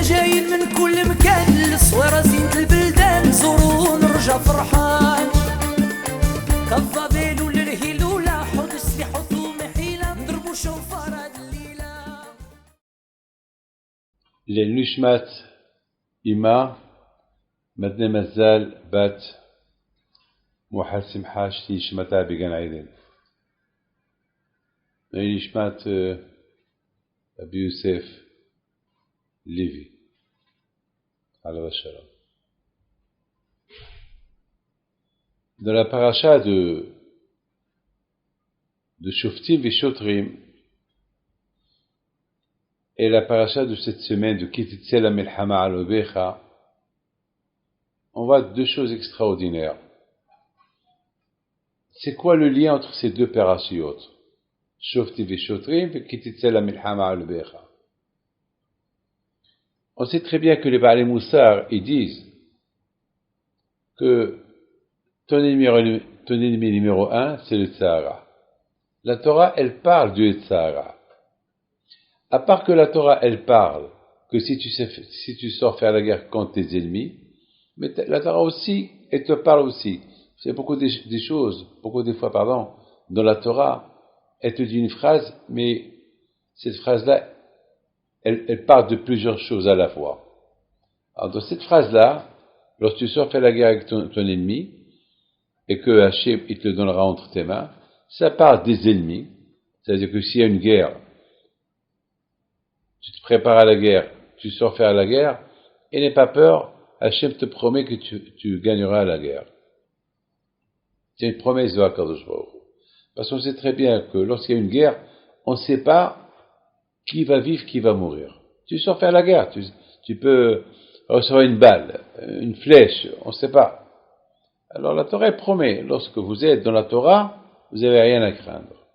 حنا جايين من كل مكان للصويرة زينة البلدان نزورو ونرجع فرحان كالضبيل وللهيل ولا حوض السبيح وطوم حيلة نضربو شوفار هاد الليلة. للنشمات إما مدن مزال بات محسم حاش تيشمتا بيغان عيدين للنشمات أبي يوسف ليفي على بشرة. Dans la paracha de Shoftim et Shotrim et la paracha de cette semaine de Kititzel HaMelchama al Obecha, on voit deux choses extraordinaires. C'est quoi le lien entre ces deux parachiotes, Shoftim et Shotrim et Kititzel HaMelchama al Obecha? On sait très bien que les Baalei Moussar, ils disent que ton ennemi numéro un, c'est le Tzahara. La Torah, elle parle du Tzahara. À part que la Torah, elle parle que si tu sors faire la guerre contre tes ennemis, mais la Torah aussi, elle te parle aussi. C'est beaucoup des fois, dans la Torah, elle te dit une phrase, mais cette phrase-là, elle parle de plusieurs choses à la fois. Alors, dans cette phrase-là, lorsque tu sors faire la guerre avec ton ennemi, et que Hachem, il te le donnera entre tes mains, ça parle des ennemis. C'est-à-dire que s'il y a une guerre, tu te prépares à la guerre, tu sors faire la guerre, et n'aie pas peur, Hachem te promet que tu gagneras la guerre. C'est une promesse de HaKadosh Baruch Hu. Parce qu'on sait très bien que lorsqu'il y a une guerre, on ne sait pas qui va vivre, qui va mourir. Tu sors faire la guerre, tu peux recevoir une balle, une flèche, on ne sait pas. Alors la Torah promet, lorsque vous êtes dans la Torah, vous n'avez rien à craindre.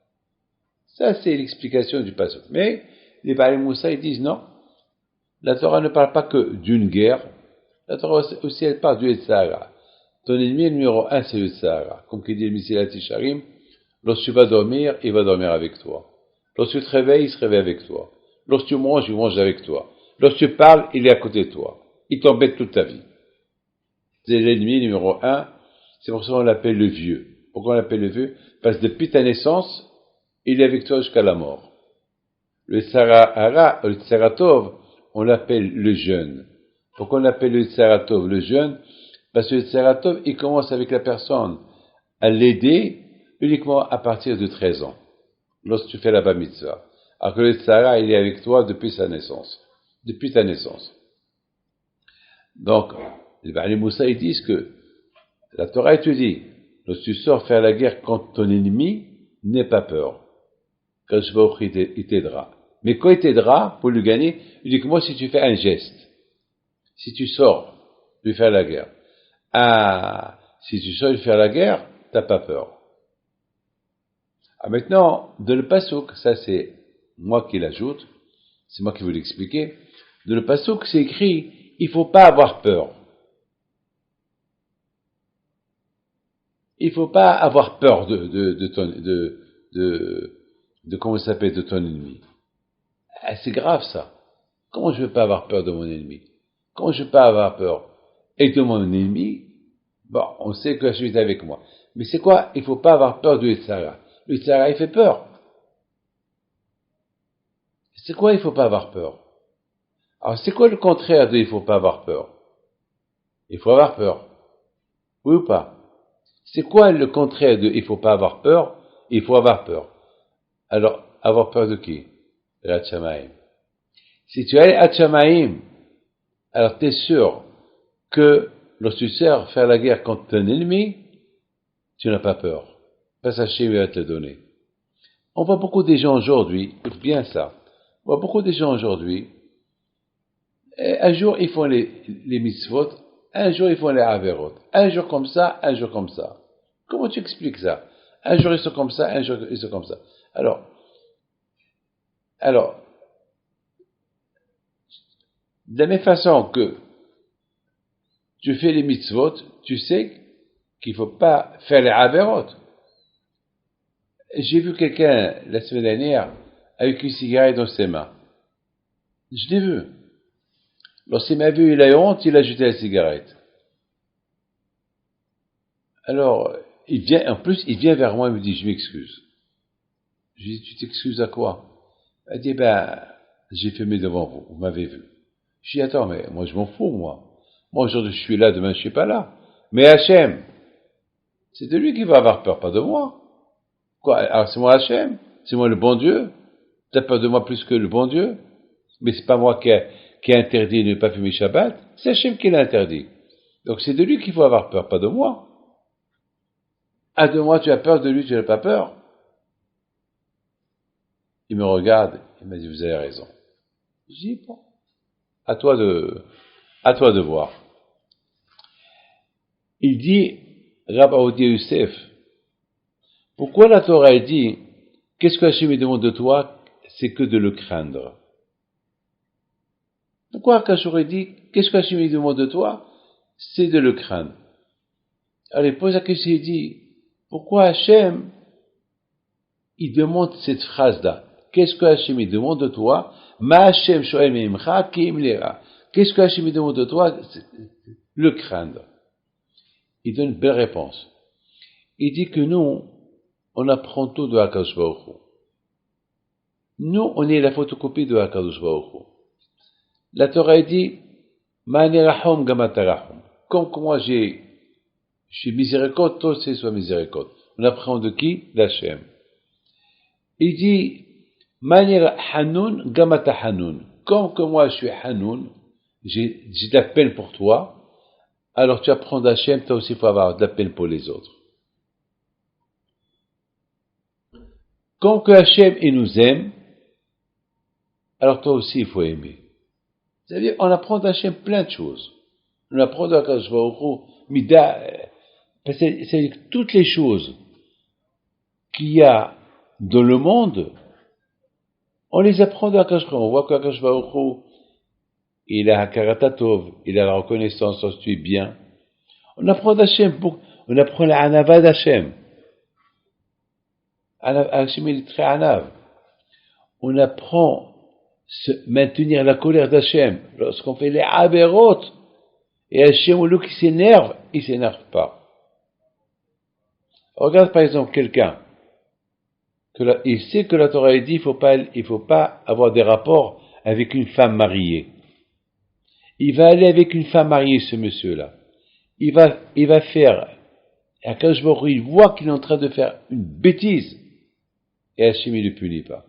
Ça, c'est l'explication du passage. Mais les Baalei Moussar, ils disent non, la Torah ne parle pas que d'une guerre, la Torah aussi, elle parle du Tzahara. Ton ennemi numéro un, c'est le Tzahara. Comme qu'il dit le Mesilat Yesharim, lorsque tu vas dormir, il va dormir avec toi. Lorsque tu te réveilles, il se réveille avec toi. Lorsque tu manges, il mange avec toi. Lorsque tu parles, il est à côté de toi. Il t'embête toute ta vie. C'est l'ennemi numéro un. C'est pour ça qu'on l'appelle le vieux. Pourquoi on l'appelle le vieux? Parce que depuis ta naissance, il est avec toi jusqu'à la mort. Le Tzaratov, on l'appelle le jeune. Pourquoi on l'appelle le Tzaratov, le jeune? Parce que le Tzaratov, il commence avec la personne à l'aider uniquement à partir de 13 ans, lorsque tu fais la Bar Mitzvah. Alors que le Tzara, il est avec toi depuis sa naissance. Depuis ta naissance. Donc, les Baalei Moussar, ils disent que la Torah te dit, lorsque tu sors faire la guerre contre ton ennemi, n'aie pas peur. Kadosh Baruch Hu, il t'aidera. Mais quand il t'aidera, pour le gagner, uniquement si tu fais un geste. Si tu sors lui faire la guerre. Ah, si tu sors lui faire la guerre, t'as pas peur. Ah, maintenant, dans le Passouk, ça c'est moi qui l'ajoute, c'est moi qui veux l'expliquer. Dans le Passouk, c'est écrit, il faut pas avoir peur. Il faut pas avoir peur de comment il s'appelle, de ton ennemi. Ah, c'est grave ça. Comment je ne veux pas avoir peur de mon ennemi? Comment je ne veux pas avoir peur? Et de mon ennemi, bon, on sait que je suis avec moi. Mais c'est quoi? Il faut pas avoir peur du Tzara. Le Tzara, il fait peur. C'est quoi il faut pas avoir peur? Alors, c'est quoi le contraire de il faut pas avoir peur? Il faut avoir peur. Oui ou pas? C'est quoi le contraire de il faut pas avoir peur? Il faut avoir peur. Alors, avoir peur de qui? De la Shamaim. Si tu es à Shamaim, alors tu es sûr que lorsque tu sers faire la guerre contre ton ennemi, tu n'as pas peur. Parce que Hachem va te le donner. On voit beaucoup de gens aujourd'hui, écoute bien ça, on voit beaucoup de gens aujourd'hui, un jour ils font les mitzvot, un jour ils font les averot, un jour comme ça, un jour comme ça. Comment tu expliques ça? Un jour ils sont comme ça, un jour ils sont comme ça. Alors, de la même façon que tu fais les mitzvot, tu sais qu'il ne faut pas faire les averot. J'ai vu quelqu'un la semaine dernière avec une cigarette dans ses mains. Je l'ai vu. Lorsqu'il m'a vu, il a eu honte, il a jeté la cigarette. Alors, il vient vers moi et me dit, je m'excuse. Je lui dis, tu t'excuses à quoi? Elle dit, j'ai fumé devant vous, vous m'avez vu. Je dis, attends, mais moi je m'en fous, moi. Moi aujourd'hui je suis là, demain je suis pas là. Mais Hachem, c'est de lui qui va avoir peur, pas de moi. Quoi? Alors c'est moi Hachem? C'est moi le bon Dieu? T'as peur de moi plus que le bon Dieu? Mais c'est pas moi qui ai interdit de ne pas fumer Shabbat, c'est Hachem qui l'a interdit. Donc c'est de lui qu'il faut avoir peur, pas de moi. Ah, de moi tu as peur, de lui tu n'as pas peur. Il me regarde, il m'a dit, vous avez raison. Je dis, bon, à toi de voir. Il dit, Rab Aoudi Youssef, pourquoi la Torah elle dit, qu'est-ce que Hachem demande de toi, c'est que de le craindre. Pourquoi Akashur dit, qu'est-ce que Hachem demande de toi, c'est de le craindre. Alors il pose la question, il dit, pourquoi Hachem, il demande cette phrase-là, qu'est-ce que Hachem demande de toi, Ma Hachem shoel meimcha ki im lera. Qu'est-ce que Hachem demande de toi, le craindre. Il donne une belle réponse. Il dit que nous, on apprend tout de Akadosh Baruch Hu. Nous, on est la photocopie de Akadosh Baruch Hu. La Torah dit, Ma'ani rahum gamata rahum. Comme moi je suis miséricorde, toi aussi sois miséricorde. On apprend de qui? D'Hachem. Il dit, Ma'ani hanun gamata hanun. Comme que moi je suis hanoun, j'ai de la peine pour toi, alors tu apprends d'Hachem, toi aussi il faut avoir de la peine pour les autres. Comme que Hachem il nous aime, alors toi aussi il faut aimer. C'est-à-dire, on apprend d'Hachem plein de choses. On apprend d'Akadosh Baruch Hu, Mida, c'est-à-dire que toutes les choses qu'il y a dans le monde, on les apprend d'Akadosh Baruch Hu. On voit qu'Akadosh Baruch Hu, il a Hakarata Tov, il a la reconnaissance, on se tue bien. On apprend d'Hachem, on apprend la Hanava d'Hachem. Hachem il est très Hanav. On apprend maintenir la colère d'Hachem. Lorsqu'on fait les Averot, et Hachem, au lieu qu'il s'énerve, il s'énerve pas. Regarde par exemple quelqu'un, il sait que la Torah dit, il faut pas avoir des rapports avec une femme mariée. Il va aller avec une femme mariée, ce monsieur-là. Il va faire, et Akadosh Baruch Hu, il voit qu'il est en train de faire une bêtise, et Hachem, il ne le punit pas.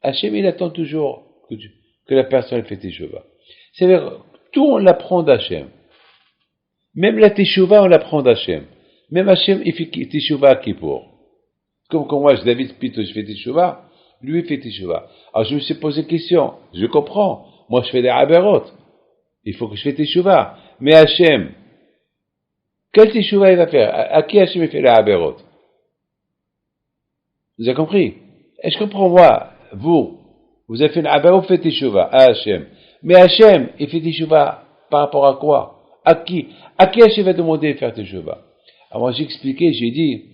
Hachem, il attend toujours que la personne fait teshuva. C'est-à-dire, tout on l'apprend d'Hachem. Même la teshuva, on l'apprend d'Hachem. Même Hachem, il fait teshuva à Kippour. Comme moi, David Pito, je fais teshuva, lui, il fait teshuva. Alors, je me suis posé une question. Je comprends. Moi, je fais des aberot. Il faut que je fasse teshuva. Mais Hachem, quel teshuva il va faire? À qui Hachem il fait les aberot? Vous avez compris? Et je comprends, moi, vous avez fait une aberot, vous faites teshuva à Hachem. Mais Hachem, il fait teshuva par rapport à quoi? À qui Hachem va demander de faire teshuva? Alors, moi, j'ai expliqué, j'ai dit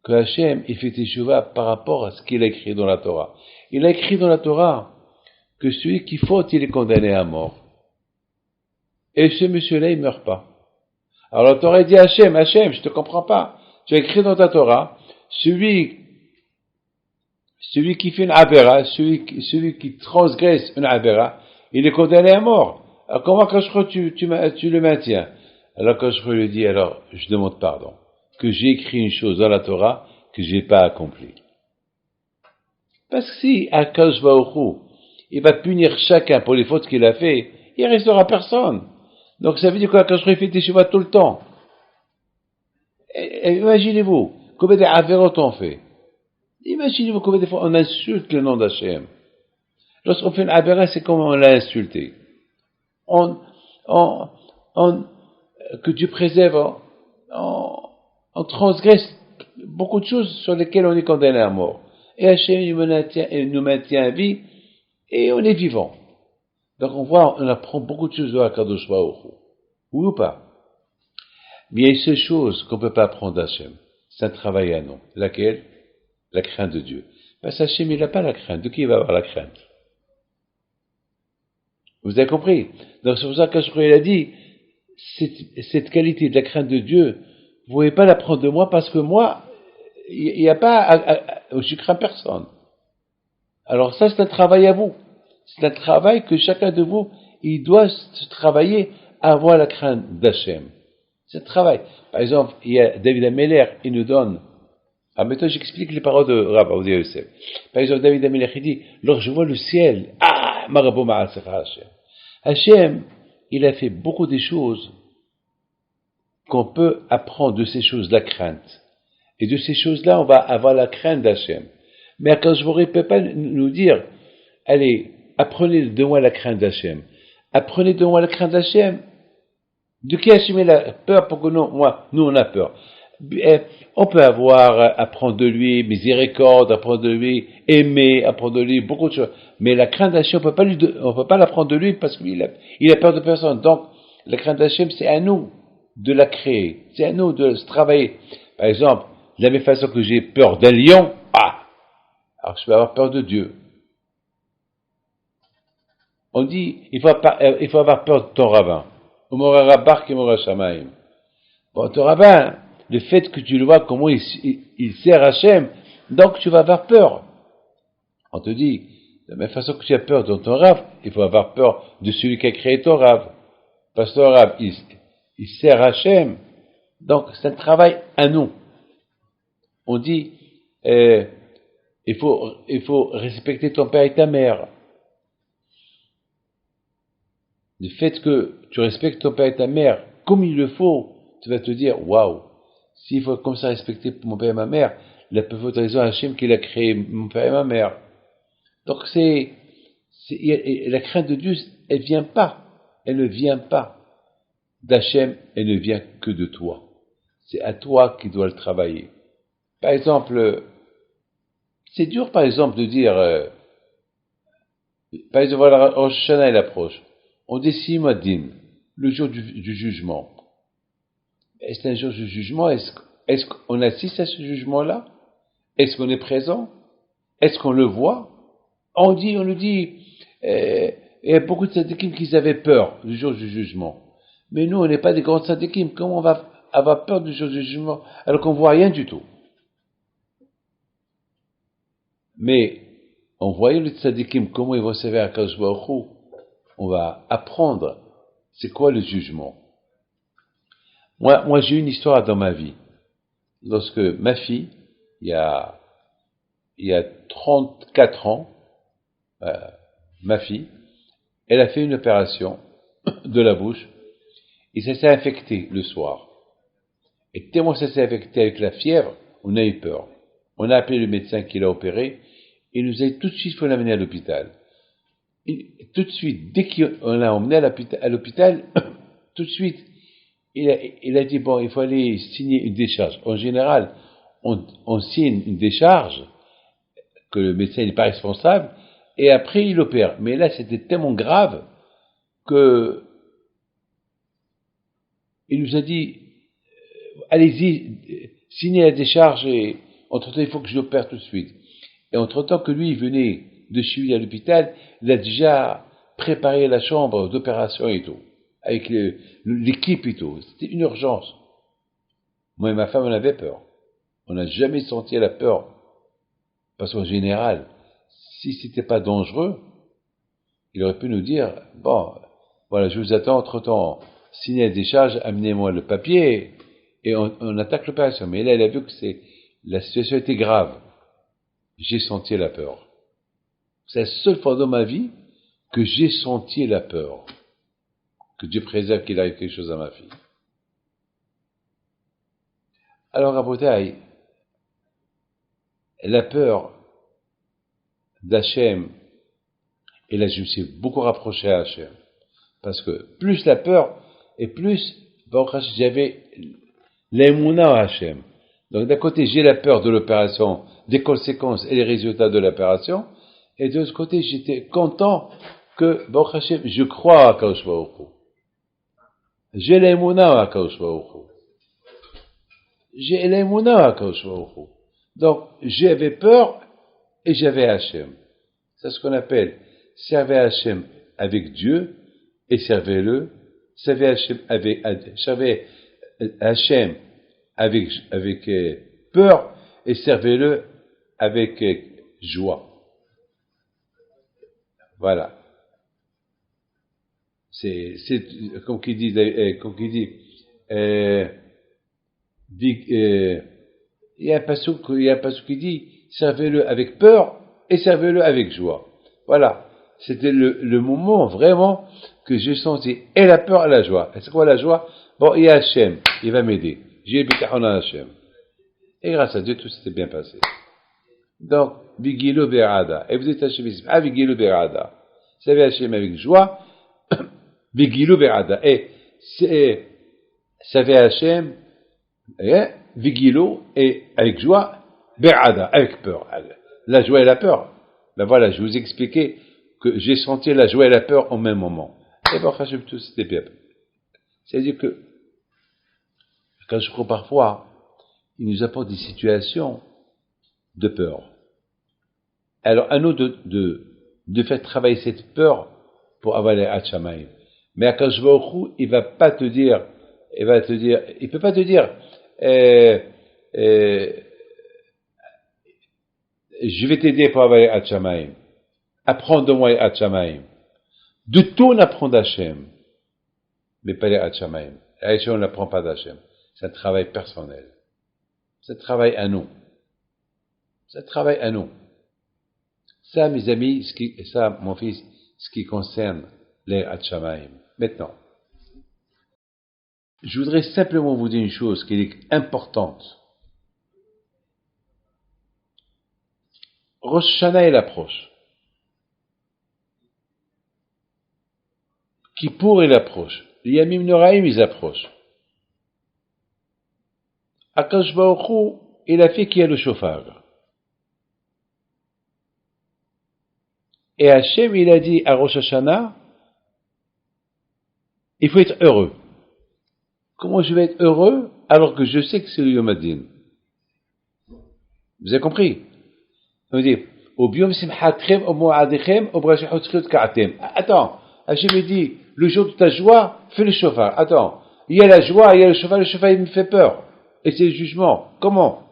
que Hachem, il fait teshuva par rapport à ce qu'il a écrit dans la Torah. Il a écrit dans la Torah que celui qui faute, il est condamné à mort. Et ce monsieur-là, il meurt pas. Alors la Torah dit Hachem, je te comprends pas. Tu as écrit dans ta Torah, celui qui fait une avera, celui qui transgresse une avera, il est condamné à mort. Alors comment quand tu le maintiens? Alors quand je lui dis, alors je demande pardon, que j'ai écrit une chose dans la Torah que j'ai pas accomplie. Parce que si Akadosh Baruch Hu, il va punir chacun pour les fautes qu'il a fait, il restera personne. Donc ça veut dire qu'Akadosh Baruch Hu fait teshuva tout le temps. Et imaginez-vous, combien d'avérotes on fait. Imaginez-vous combien de fois on insulte le nom d'Hachem. Lorsqu'on fait une avéra, c'est comme on l'a insulté. Que Dieu préserve, on transgresse beaucoup de choses sur lesquelles on est condamné à mort. Et Hachem nous maintient à vie, et on est vivant. Donc on apprend beaucoup de choses de Akadosh Baruch Hu. Oui ou pas? Mais il y a une seule chose qu'on ne peut pas apprendre d'Hachem. C'est un travail à nous. Laquelle? La crainte de Dieu. Parce que Hachem, il n'a pas la crainte. De qui il va avoir la crainte? Vous avez compris? Donc c'est pour ça que il a dit, cette qualité de la crainte de Dieu, vous ne pouvez pas la prendre de moi parce que moi, il n'y a pas, je crains personne. Alors ça, c'est un travail à vous. C'est un travail que chacun de vous, il doit se travailler à avoir la crainte d'Hachem. C'est un travail. Par exemple, il y a David Ameller, il nous donne, maintenant j'explique les paroles de Rav Odia Yosef. Par exemple, David Ameller, il dit, lorsque je vois le ciel, Marabou Ma'asafar Hachem. Hachem, il a fait beaucoup de choses qu'on peut apprendre de ces choses, la crainte. Et de ces choses-là, on va avoir la crainte d'Hachem. Mais quand je ne peux pas nous dire, allez, apprenez de moi la crainte d'Hachem. Apprenez de moi la crainte d'Hachem. De qui Hachem la peur pour que nous, on a peur. On peut apprendre de lui miséricorde, apprendre de lui aimer, apprendre de lui beaucoup de choses. Mais la crainte d'Hachem, on peut pas l'apprendre de lui parce qu'il a peur de personne. Donc, la crainte d'Hachem, c'est à nous de la créer. C'est à nous de se travailler. Par exemple, de la même façon que j'ai peur d'un lion, alors je vais avoir peur de Dieu. On dit, il faut avoir peur de ton rabbin. Bon, ton rabbin, le fait que tu le vois comment il sert Hachem, donc tu vas avoir peur. On te dit, de la même façon que tu as peur de ton rave, il faut avoir peur de celui qui a créé ton rave. Parce que ton rave, il sert Hachem, donc c'est un travail à nous. On dit, il faut respecter ton père et ta mère. Le fait que tu respectes ton père et ta mère comme il le faut, tu vas te dire, waouh, s'il faut comme ça respecter mon père et ma mère, la plus haute raison à Hachem qu'il a créé mon père et ma mère. Donc la crainte de Dieu, elle ne vient pas d'Hachem, elle ne vient que de toi. C'est à toi qui dois le travailler. Par exemple, c'est dur par exemple de dire, par exemple, voilà, Rosh Hashanah il approche. On décide Madin, le jour du jugement. C'est un jour du jugement, est-ce qu'on assiste à ce jugement-là? Est-ce qu'on est présent? Est-ce qu'on le voit? On nous dit, il y a beaucoup de tzadikim qui avaient peur du jour du jugement. Mais nous, on n'est pas des grands tzadikim. Comment on va avoir peur du jour du jugement alors qu'on ne voit rien du tout? Mais, en voyant les tzadikim, comment ils vont servir à Kadosh Baruch Hu, on va apprendre c'est quoi le jugement. Moi, j'ai une histoire dans ma vie. Lorsque ma fille, il y a 34 ans, ma fille, elle a fait une opération de la bouche et ça s'est infecté le soir. Et tellement ça s'est infecté avec la fièvre, on a eu peur. On a appelé le médecin qui l'a opéré et il nous a dit tout de suite il faut l'amener à l'hôpital. Et tout de suite, dès qu'on l'a emmené à l'hôpital, tout de suite, il a dit bon, il faut aller signer une décharge. En général, on signe une décharge que le médecin n'est pas responsable et après il opère. Mais là, c'était tellement grave que il nous a dit allez-y, signez la décharge et entre-temps, il faut que je l'opère tout de suite. Et entre-temps que lui, il venait de chez lui à l'hôpital, il a déjà préparé la chambre d'opération et tout, avec l'équipe et tout. C'était une urgence. Moi et ma femme, on avait peur. On n'a jamais senti la peur. Parce qu'en général, si c'était pas dangereux, il aurait pu nous dire, bon, voilà, je vous attends entre-temps, signez la décharge, amenez-moi le papier, et on attaque l'opération. Mais là, il a vu que la situation était grave. J'ai senti la peur. C'est la seule fois dans ma vie que j'ai senti la peur. Que Dieu préserve qu'il arrive quelque chose à ma fille. Alors, à Botaï, la peur d'Hachem, et là je me suis beaucoup rapproché à Hachem. Parce que plus la peur, et plus, j'avais l'émouna à Hachem. Donc d'un côté, j'ai la peur de l'opération, des conséquences et les résultats de l'opération, et de l'autre côté, j'étais content que, Baruch Hashem, je crois à Kadosh Baruch Hu. J'ai l'émouna à Kadosh Baruch Hu. J'ai l'émouna à Kadosh Baruch Hu. Donc, j'avais peur et j'avais Hachem. C'est ce qu'on appelle servir Hachem avec Dieu et servez-le. Servez Hachem avec peur et servez-le avec joie. Voilà. C'est comme qui dit, il y a un passouk qui dit, servez-le avec peur et servez-le avec joie. Voilà. C'était le moment vraiment que j'ai senti et la peur et la joie. Et c'est quoi la joie? Bon, il y a Hachem, il va m'aider. J'ai bitachon à Hachem. Et grâce à Dieu, tout s'était bien passé. Donc, Bigilo Berada. Et vous êtes Hachem, Bigilo Berada. Servez Hachem avec joie, Bigilo Berada. Et servez Hachem, Vigilo, et avec joie, Berada, avec peur. La joie et la peur. Ben voilà, je vous ai expliqué que j'ai senti la joie et la peur au même moment. Et bon, Hachem, tout c'était bien. C'est-à-dire que, quand je crois parfois, il nous apporte des situations de peur. Alors, à nous de faire travailler cette peur pour avoir les Hachamaim. Mais à Akadosh Baruch Hu, il peut pas te dire, je vais t'aider pour avoir les Hachamaim. Apprends de moi les Hachamaim. De tout on apprend d'Hachem. Mais pas les Hachamaim. Hachem, on n'apprend pas d'Hachem. C'est un travail personnel. C'est un travail à nous. C'est un travail à nous. Ça, mes amis, ça, mon fils, ce qui concerne les Hachamaim. Maintenant, je voudrais simplement vous dire une chose qui est importante. Rosh Hashanah, il approche. Kippour, il approche. Les Yamim Noraim, ils approchent. Akadosh Baruch Hu, il a fait qu'il y a le chauffard. Et Hachem, il a dit à Rosh Hashanah, il faut être heureux. Comment je vais être heureux alors que je sais que c'est le Yom Hadin? Vous avez compris? On veut dire, au biom simchatchem, au mo'adechem, au brachachotchot ka'atem. Attends, Hachem dit, le jour de ta joie, fais le chauffard. Attends, il y a la joie, il y a le chauffard il me fait peur. Et c'est le jugement. Comment?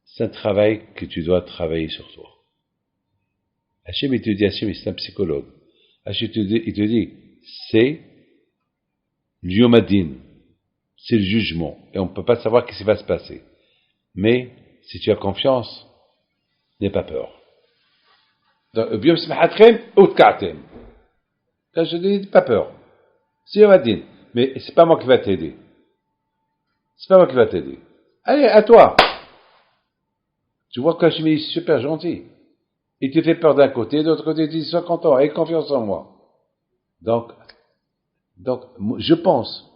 C'est un travail que tu dois travailler sur toi. Hachem, il te dit, Hachem, c'est un psychologue. Hachem, il te dit, c'est l'Yom Hadin. C'est le jugement. Et on ne peut pas savoir ce qui va se passer. Mais, si tu as confiance, n'aie pas peur. Donc, Biom Simchatchem, Outka'atem. Quand je dis, pas peur. C'est Yom Hadin. Mais c'est pas moi qui va t'aider. C'est pas moi qui va t'aider. Allez, à toi. Tu vois que Hachem est super gentil. Il te fait peur d'un côté, de l'autre côté, il dit, sois content, aie confiance en moi. Donc, je pense,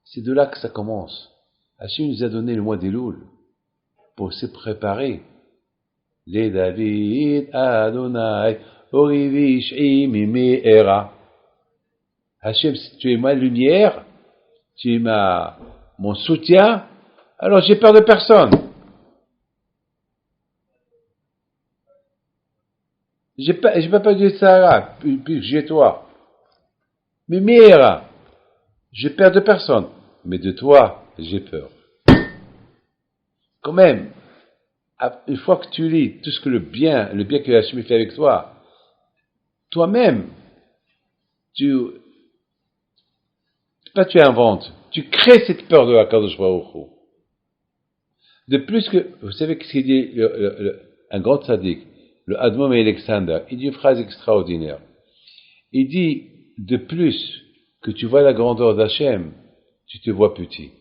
c'est de là que ça commence. Hachem nous a donné le mois d'Elul pour se préparer. Les David, Adonai, Orivi, Sh'i, Mimi, Era. Hachem, si tu es ma lumière, tu es mon soutien, alors j'ai peur de personne. J'ai pas peur de Sarah, puis j'ai toi. Mais Mira, j'ai peur de personne. Mais de toi, j'ai peur. Quand même, une fois que tu lis tout ce que le bien que Hachem fait avec toi, toi-même, tu inventes, tu crées cette peur de Akadosh Baruch Hu. De plus que, vous savez ce qu'il dit un grand tzaddik, le Admon Alexander, il dit une phrase extraordinaire. Il dit, de plus que tu vois la grandeur d'Hachem, tu te vois petit.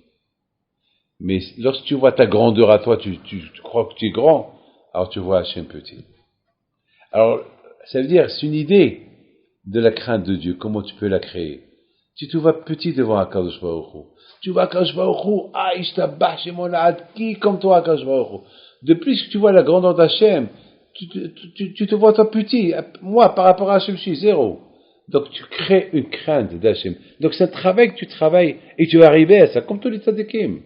Mais lorsque tu vois ta grandeur à toi, tu crois que tu es grand, alors tu vois Hachem petit. Alors, ça veut dire, c'est une idée de la crainte de Dieu, comment tu peux la créer. Tu te vois petit devant Akadosh Baruch Hu. Tu vois Akadosh Baruch Hu, Ishtabach Shemon qui comme toi Akadosh Baruch Hu. De plus que tu vois la grandeur d'Hachem, tu te vois toi petit. Moi, par rapport à Hachem, je suis zéro. Donc tu crées une crainte d'Hachem. Donc c'est un travail que tu travailles et tu vas arriver à ça, comme tous les tzadikim.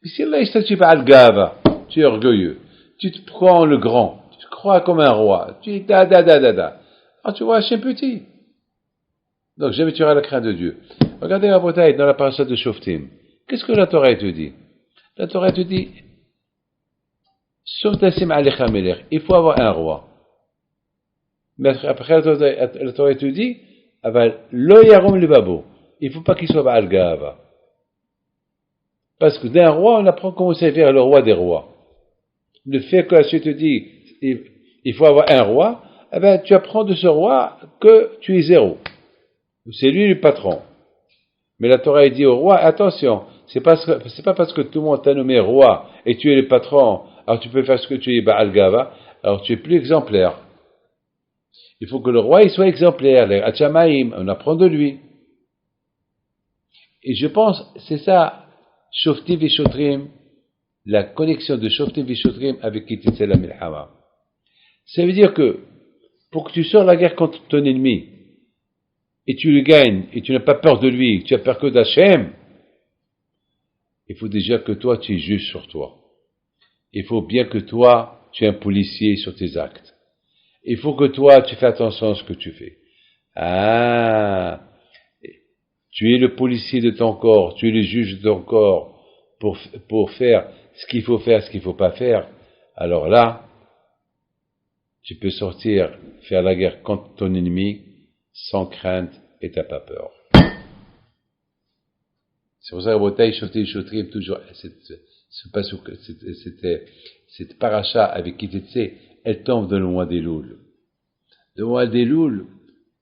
Mais si Allah il pas al-gava, tu es orgueilleux, tu te prends le grand, tu te crois comme un roi, tu es da. Ah, tu vois un chien petit. Donc, jamais tu auras la crainte de Dieu. Regardez la bataille dans la paracha de Shoftim. Qu'est-ce que la Torah te dit? La Torah te dit, il faut avoir un roi. Mais après, la Torah te dit, lo yarom le babo. Il ne faut pas qu'il soit Baal Gahava. Parce que d'un roi, on apprend comment servir le roi des rois. Le fait que la Suite te dit, il faut avoir un roi, eh ben, tu apprends de ce roi que tu es zéro. C'est lui le patron. Mais la Torah dit au roi, attention, c'est pas parce que tout le monde t'a nommé roi et tu es le patron, alors tu peux faire ce que tu es Baal Gahava, alors tu es plus exemplaire. Il faut que le roi il soit exemplaire. Les Hachamaïm, on apprend de lui. Et je pense, c'est ça, Shoftim Veshotrim, la connexion de Shoftim Veshotrim avec Kititze la Milchama. Ça veut dire que, pour que tu sors la guerre contre ton ennemi, et tu le gagnes, et tu n'as pas peur de lui, tu as peur que d'Hachem, il faut déjà que toi, tu es juge sur toi. Il faut bien que toi, tu es un policier sur tes actes. Il faut que toi, tu fais attention à ce que tu fais. Ah, tu es le policier de ton corps, tu es le juge de ton corps pour faire ce qu'il faut faire, ce qu'il ne faut pas faire. Alors là, tu peux sortir, faire la guerre contre ton ennemi sans crainte et t'as pas peur. C'est pour ça que Botaï, Shoftim, Shotrim, toujours, cette paracha avec Kititze, elle tombe dans le mois des Louls. Le mois des Louls,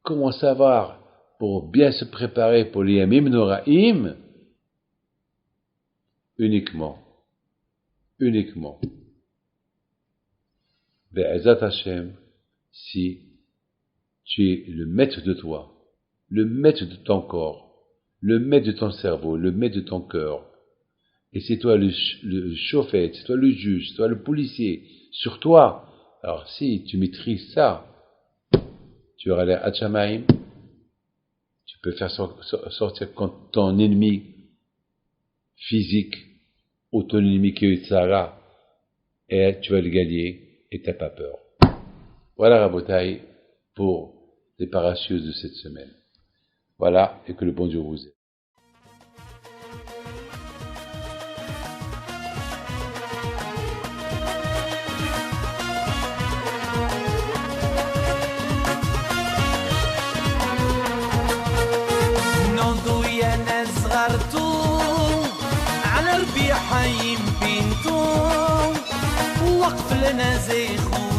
comment savoir pour bien se préparer pour les Yamim Noraim? Uniquement. Be'ezat Hashem, si tu es le maître de toi, le maître de ton corps, le maître de ton cerveau, le maître de ton cœur, et c'est toi le chauffeur, c'est toi le juge, c'est toi le policier, sur toi. Alors si tu maîtrises ça, tu auras l'air Hachamaïm, tu peux faire sortir contre ton ennemi physique, ou ton ennemi qui est Tzara, et tu vas le gagner, et t'as pas peur. Voilà Rabotaï pour les parachutes de cette semaine. Voilà, et que le bon Dieu vous aide. على ربيع حيم بنتو وقف لنا زي خو